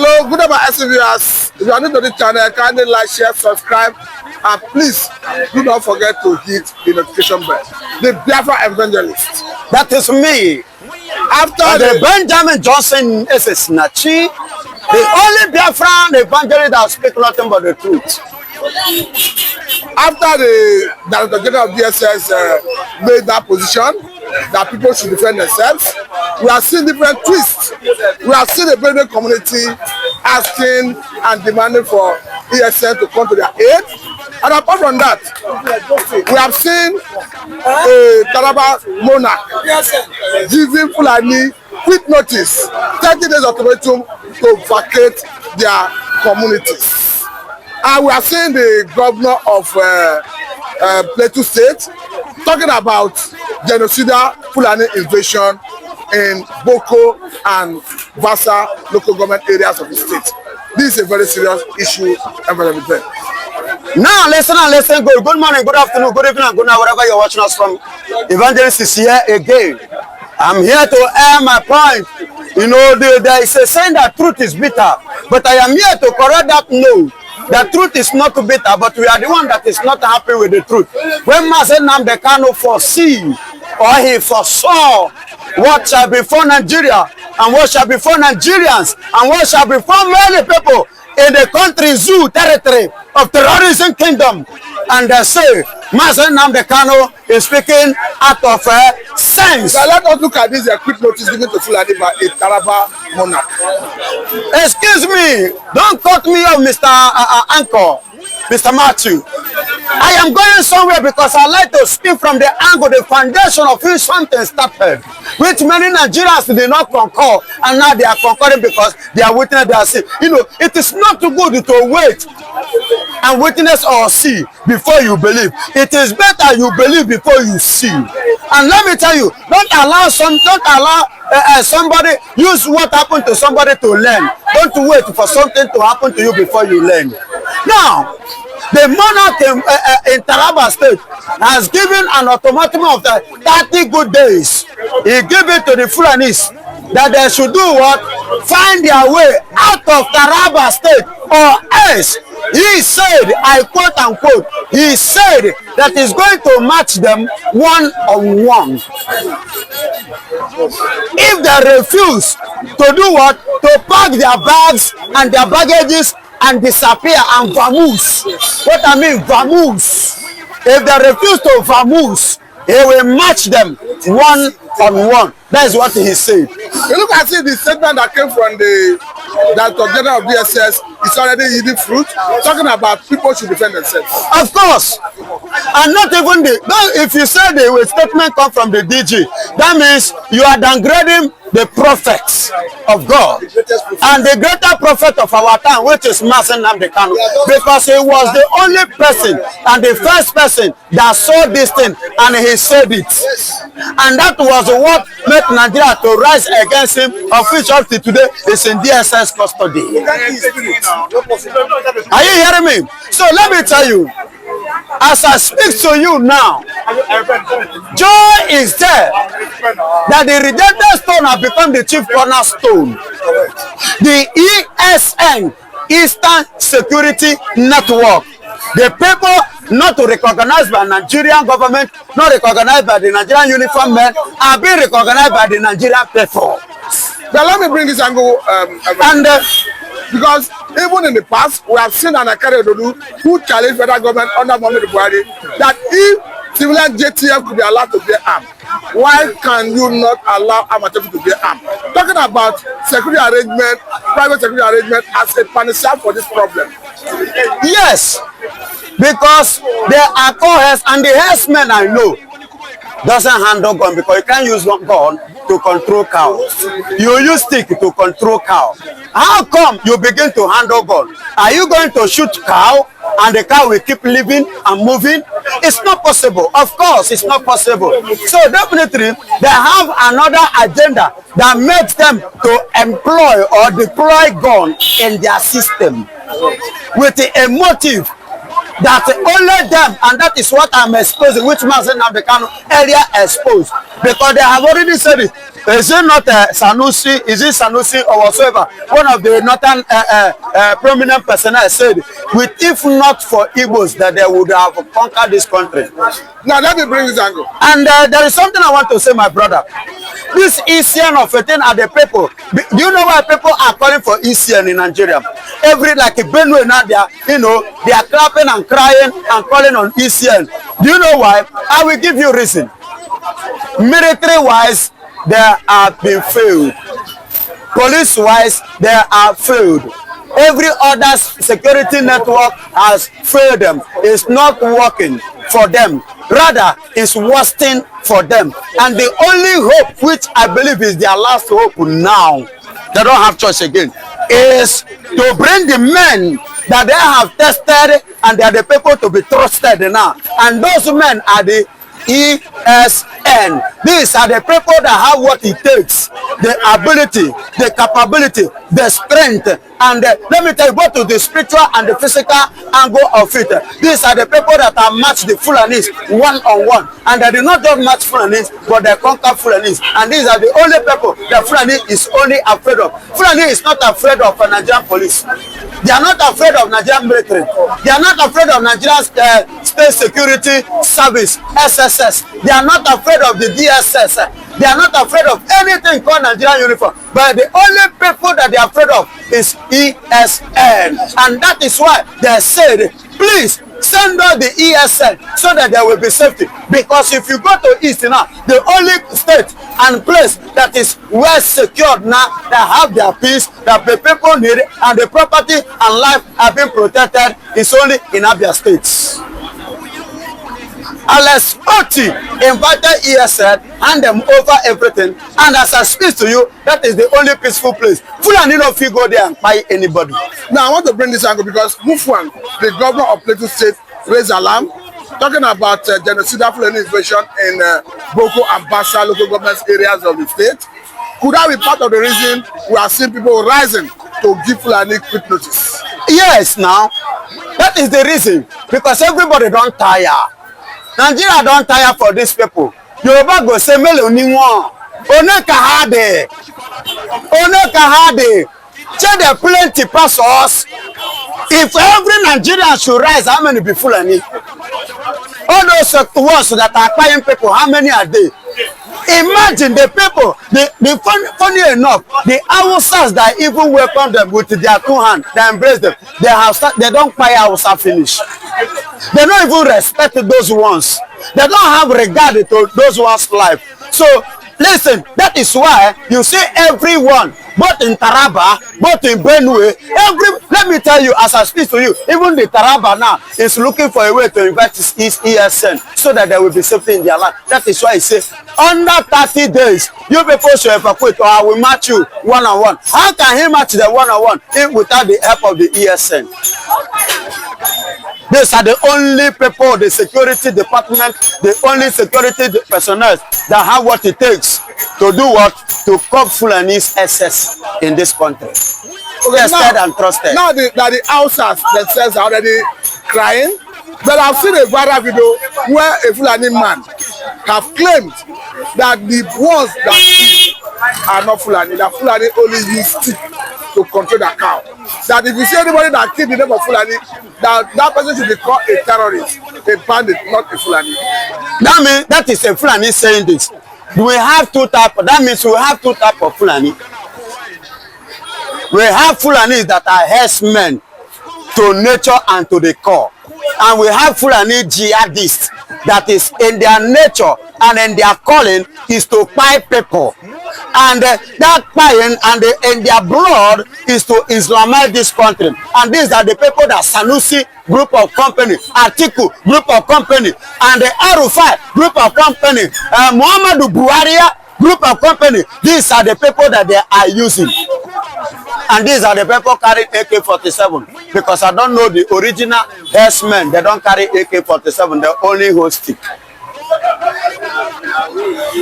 Hello, good day, viewers. If you are new to the channel, kindly like, share, subscribe, and please do not forget to hit the notification bell. The Biafra evangelist. That is me. After the Benjamin Johnson is Nachi, the only Biafran evangelist that speaks nothing but the truth. After the Director General of DSS made that position, that people should defend themselves, we are seeing different twists. We are seeing the Benjamin community asking and demanding for ESN to come to their aid. And apart from that, we have seen a Taraba monarch giving Fulani quick notice, 30 days ultimatum to vacate their communities. And we are seeing the governor of Plateau State talking about genocidal Fulani invasion in Boko and Vasa local government areas of the state. This is a very serious issue and very important. Now listen and listen. Good morning, good afternoon, good evening, and good night, wherever you're watching us from. Evangelist is here again. I'm here to air my point. You know, there is a saying that truth is bitter, but I am here to correct that no. The truth is not bitter, but we are the one that is not happy with the truth. When Master Nnamdi Kanu foresee or he foresaw what shall befall Nigeria and what shall befall Nigerians and what shall befall many people in the country zoo territory of terrorism kingdom, and they say Master Nnamdi Kanu is speaking out of sense. So let us look at this quick notice given to Fulani by a Taraba monarch. Excuse me, don't cut me off, Mr. Anchor, Mr. Matthew. I am going somewhere because I like to speak from the angle, the foundation of which something started, which many Nigerians did not concur, and now they are concurring because they are witnessing their sin. You know, it is not too good to wait and witness or see before you believe. It is better you believe before you see. And let me tell you, don't allow somebody use what happened to somebody to learn. Don't wait for something to happen to you before you learn. Now, the monarch in Taraba State has given an ultimatum of 30 good days. He gave it to the Fulanis that they should do what? Find their way out of Taraba State, or else he said, I quote unquote, he said that he's going to match them one-on-one. If they refuse to do what? To pack their bags and their baggages and disappear and vamoose. What I mean, vamoose. If they refuse to vamoose, he will match them one-on-one. That is what he said. You look at the statement that came from the Director General of DSS is already yielding fruit, talking about people should defend themselves. Of course. And not even if you say the statement come from the DG, that means you are downgrading the prophets of God and the greater prophet of our time, which is Master Nnamdi Kanu, because he was the only person and the first person that saw this thing and he said it. And that was what made Nigeria to rise against him, of which up to today is in DSS custody. Are you hearing me? So let me tell you, as I speak to you now, joy is there that the rejected stone has become the chief cornerstone. The ESN, Eastern Security Network, the people not recognized by Nigerian government, not recognized by the Nigerian uniform men, are being recognized by the Nigerian people. Now let me bring this angle, because even in the past, we have seen an Akari Ododu who challenged federal government under Muhammadu Buhari that if civilian JTF could be allowed to bear arms, why can you not allow amateur to bear arms? Talking about security arrangement, private security arrangement as a panacea for this problem. Yes, because there are co-heads and the herdsmen I know doesn't handle gun because you can't use one gun to control cows. You use stick to control cow. How come you begin to handle gun? Are you going to shoot cow and the cow will keep living and moving? It's not possible. Of course, it's not possible. So definitely, they have another agenda that makes them to employ or deploy gun in their system with a motive that only them, and that is what I'm exposing, which Master Nnamdi Kanu earlier exposed, because they have already said it. Is it not Sanusi? Is it Sanusi or whatsoever? One of the northern prominent personnel said, "With if not for Igbos, that they would have conquered this country." Now let me bring this angle. And there is something I want to say, my brother. This ECN of a thing are the people. Do you know why people are calling for ECN in Nigeria? Every like a Benue now, they are clapping and crying and calling on ECN. Do you know why? I will give you reason. Military-wise, they have been failed. Police-wise, they are failed. Every other security network has failed them. It's not working for them. Rather, it's worsening for them. And the only hope, which I believe is their last hope now, they don't have choice again, is to bring the men that they have tested and they are the people to be trusted now. And those men are the ESN. These are the people that have what it takes, the ability, the capability, the strength, and let me tell you, both to the spiritual and the physical angle of it. These are the people that are matched the Fulanis one-on-one, and they do not just match Fulanis, but they conquer Fulanis. And these are the only people that Fulani is only afraid of. Fulani is not afraid of a Nigerian police. They are not afraid of Nigerian military. They are not afraid of Nigerian state security service, SSS. They are not afraid of the DSS. They are not afraid of anything called Nigerian uniform. But the only people that they are afraid of is ESN. And that is why they said, please send out the ESN so that there will be safety. Because if you go to East now, the only state and place that is well secured now, that have their peace, that the people need, and the property and life have been protected, is only in Abia states. Alex Oti invited ESN, hand them over everything, and as I speak to you, that is the only peaceful place. Fulani no fit go there and buy anybody. Now I want to bring this angle because Mufwang, the governor of Plateau State, raised alarm, talking about genocidal Fulani invasion in Boko and Bassa local government areas of the state. Could that be part of the reason we are seeing people rising to give Fulani quick notice? Yes, now that is the reason, because everybody don't tire. Nigeria don't tire for these people. Yoruba go say mele oni won. One kahade. Check the plenty pass us. If every Nigerian should rise, how many be Fulani? All those ones that are buying people, how many are they? Imagine the people, funny enough, the Hausas that even welcome them with their two hands, they embrace them. They don't buy Hausa finish. They don't even respect those ones. They don't have regard to those ones' life. So listen, that is why you see everyone, both in Taraba, both in Benue, let me tell you, as I speak to you, even the Taraba now is looking for a way to invite his ESN so that there will be safety in their life. That is why I say, under 30 days, you people should evacuate or I will match you one-on-one. How can he match the one-on-one without the help of the ESN? These are the only people, the security department, the only security personnel that have what it takes to do what? To curb Fulani's excess in this country. Okay, tested and trusted. Now the Hausas themselves are already crying. But I've seen a viral video where a Fulani man have claimed that the ones that are not Fulani, that Fulani only use stick to control the cow. That if you see anybody that killed the name of Fulani, that person should be called a terrorist, a bandit, not a Fulani. That means that is a Fulani saying this. We have two types. That means we have two types of Fulani. We have Fulanis that are herdsmen to nature and to the core. And we have Fulani jihadists that is in their nature and in their calling is to buy people. And that buying and in their blood is to Islamize this country. And these are the people that Sanusi group of company, Atiku group of company, and the Arufai group of company, Muhammadu Buhari group of company. These are the people that they are using. And these are the people carrying AK-47. Because I don't know the original herdsmen. They don't carry AK-47. They only hold stick.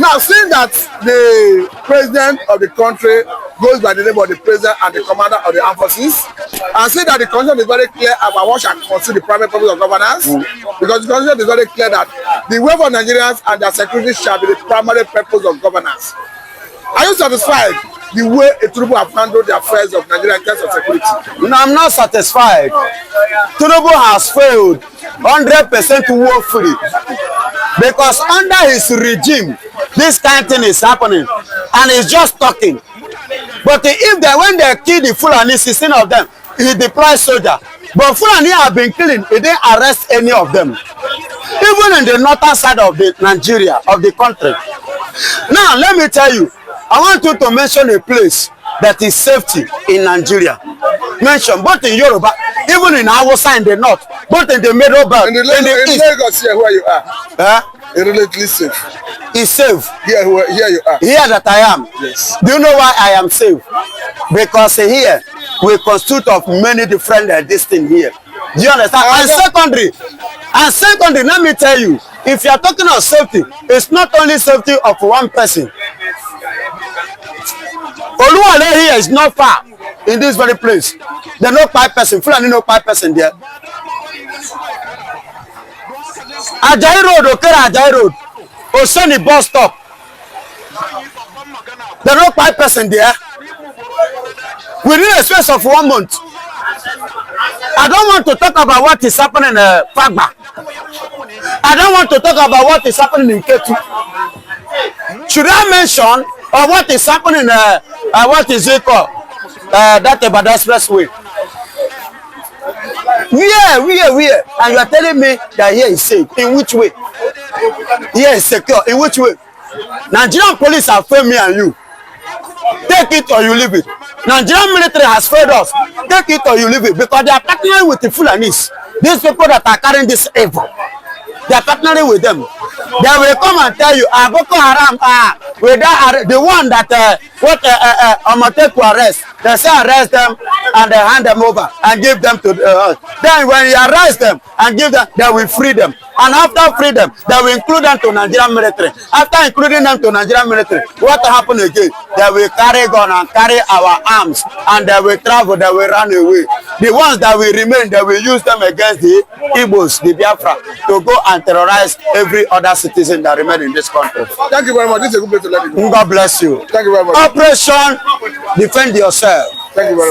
Now, seeing that the president of the country goes by the name of the president and the commander of the armed forces, and seeing that the constitution is very clear about what shall constitute the primary purpose of governance, because the constitution is very clear that the welfare of Nigerians and their security shall be the primary purpose of governance. Are you satisfied the way Tinubu have handled the affairs of Nigeria in terms of security? No, I'm not satisfied. Tinubu has failed 100% woefully because under his regime, this kind of thing is happening, and he's just talking. But if they, when they kill the Fulani, 16 of them, he deploys soldier. But Fulani have been killing, he didn't arrest any of them. Even in the northern side of the Nigeria, of the country. Now, let me tell you, I want you to mention a place that is safety in Nigeria. Mention both in Yoruba, even in Hausa in the north, both in the middle belt, in the Lagos here where you are. Relatively safe. It's safe. Here you are. Here that I am. Yes. Do you know why I am safe? Because here we constitute of many different this thing here. Do you understand? And secondly, let me tell you, if you are talking of safety, it's not only safety of one person. Oluwale here is not far in this very place. There are no 5 person. Fulani no 5 person there. Ajayi Road, Okera Ajayi Road, Oseni bus stop. There are no 5 person there. Within a space of 1 month. I don't want to talk about what is happening in Fagba. I don't want to talk about what is happening in Ketu. Should I mention what is happening what is it called? That about the expressway. Where? And you are telling me that here is safe. In which way? Here is secure. In which way? Nigerian police have failed me and you. Take it or you leave it. Nigerian military has failed us. Take it or you leave it. Because they are partnering with the Fulanis. These people that are carrying this evil. They are partnering with them. They will come and tell you, Boko Haram, the one that take to arrest. They say arrest them and they hand them over and give them to then when you arrest them and give them, they will free them. And after freedom, they will include them to Nigerian military. After including them to Nigerian military, what happen again? They will carry gun and carry our arms and they will travel, they will run away. The ones that will remain, they will use them against the Igbos, the Biafra, to go and terrorize every other citizen that remain in this country. Thank you very much. This is a good place to let you go. God bless you. Thank you very much. Operation Defend Yourself. Thank you very much.